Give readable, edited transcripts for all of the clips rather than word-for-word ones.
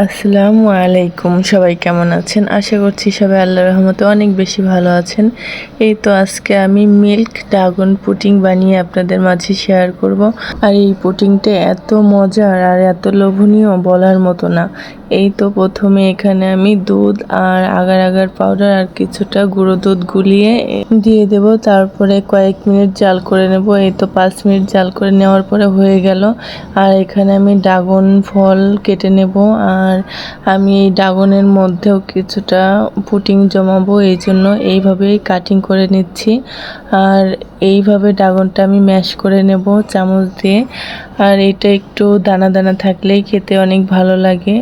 আসসালামু আলাইকুম। সবাই কেমন আছেন? আশা করছি সবাই আল্লাহর রহমতে অনেক বেশি ভালো আছেন। এই তো আজকে আমি মিল্ক ড্রাগন পুডিং বানিয়ে আপনাদের মাঝে শেয়ার করব। আর এই পুডিংটা এত মজার আর এত লোভনীয় বলার মতো না। এই তো প্রথমে এখানে আমি দুধ আর আগার আগার পাউডার আর কিছুটা গুঁড়ো দুধ গুলিয়ে দিয়ে দেব। তারপরে কয়েক মিনিট জাল করে নেব। এই তো 5 মিনিট জাল করে নেওয়ার পরে হয়ে গেল। আর এখানে আমি ড্রাগন ফল কেটে নেব। আর আমি এই ড্রাগনের মধ্যেও কিছুটা পুডিং জমাবো, এই জন্য এইভাবেই কাটিং করে নিচ্ছি। আর এইভাবে ড্রাগনটা আমি ম্যাশ করে নেব চামচ দিয়ে। আর এটা একটু দানা দানা থাকলেই খেতে অনেক ভালো লাগে।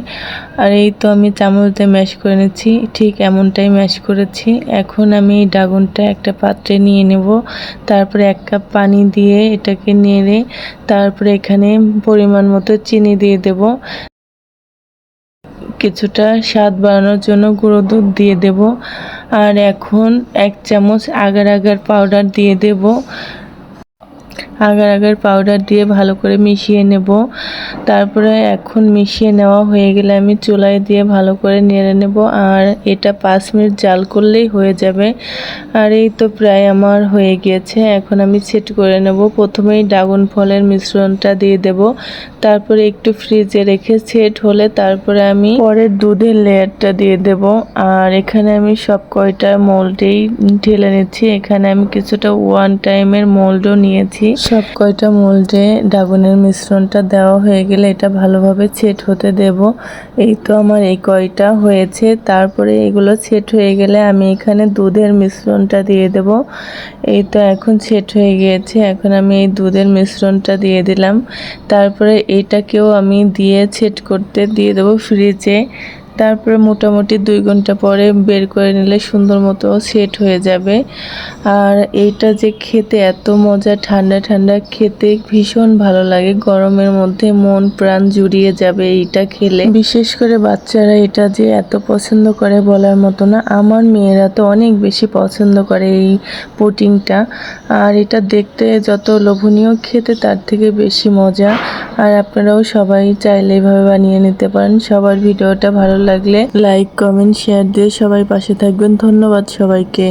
আর এই তো আমি চামচ দিয়ে ম্যাশ করে নিচ্ছি, ঠিক এমনটাই ম্যাশ করেছি। এখন আমি এই ড্রাগনটা একটা পাত্রে নিয়ে নেব। তারপরে 1 কাপ পানি দিয়ে এটাকে নেড়ে তারপরে এখানে পরিমাণ মতো চিনি দিয়ে দেব। কিছুটা স্বাদ বাড়ানোর জন্য গুঁড়ো দুধ দিয়ে দেব। আর এখন 1 চামচ আগার আগার পাউডার দিয়ে দেব। আগার আগার পাউডার দিয়ে ভালো করে মিশিয়ে নেব। তারপরে এখন মিশিয়ে নেওয়া হয়ে গেলে আমি চুলায় দিয়ে ভালো করে নেড়ে নেব। আর এটা 5 মিনিট জাল করলেই হয়ে যাবে। আর এই তো প্রায় আমার হয়ে গিয়েছে। এখন আমি সেট করে নেব। প্রথমেই ড্রাগন ফলের মিশ্রণটা দিয়ে দেব। তারপরে একটু ফ্রিজে রেখে সেট হলে তারপরে আমি পরের দুধের লেয়ারটা দিয়ে দেব। আর এখানে আমি সব কয়টা মোল্ডেই ঢেলে নিচ্ছি। এখানে আমি কিছুটা 1 টাইমের মোল্ডও নিয়েছি। সব কয়টা মোল্ডে ড্রাগনের মিশ্রণটা দেওয়া হয়ে গেলে এটা ভালোভাবে সেট হতে দেব। এই তো আমার এই কয়টা হয়েছে। তারপরে এগুলো সেট হয়ে গেলে আমি এখানে দুধের মিশ্রণটা দিয়ে দেব। এই তো এখন সেট হয়ে গিয়েছে। এখন আমি এই দুধের মিশ্রণটা দিয়ে দিলাম। তারপরে এটাকেও আমি দিয়ে সেট করতে দিয়ে দেব ফ্রিজে। তারপরে মোটামুটি 2 ঘন্টা পরে বের করে নিলে সুন্দর মতো সেট হয়ে যাবে। আর এইটা যে খেতে এত মজা, ঠান্ডা ঠান্ডা খেতে ভীষণ ভালো লাগে। গরমের মধ্যে মন প্রাণ জুড়িয়ে যাবে এইটা খেলে। বিশেষ করে বাচ্চারা এটা যে এত পছন্দ করে বলার মতো না। আমার মেয়েরা তো অনেক বেশি পছন্দ করে এই পুডিংটা। আর এটা দেখতে যত লোভনীয়, খেতে তার থেকে বেশি মজা। আর আপনারাও সবাই চাইলে এইভাবে বানিয়ে নিতে পারেন। সবার ভিডিওটা ভালো লাগলে লাইক কমেন্ট শেয়ার দিয়ে সবাই পাশে থাকবেন। ধন্যবাদ সবাইকে।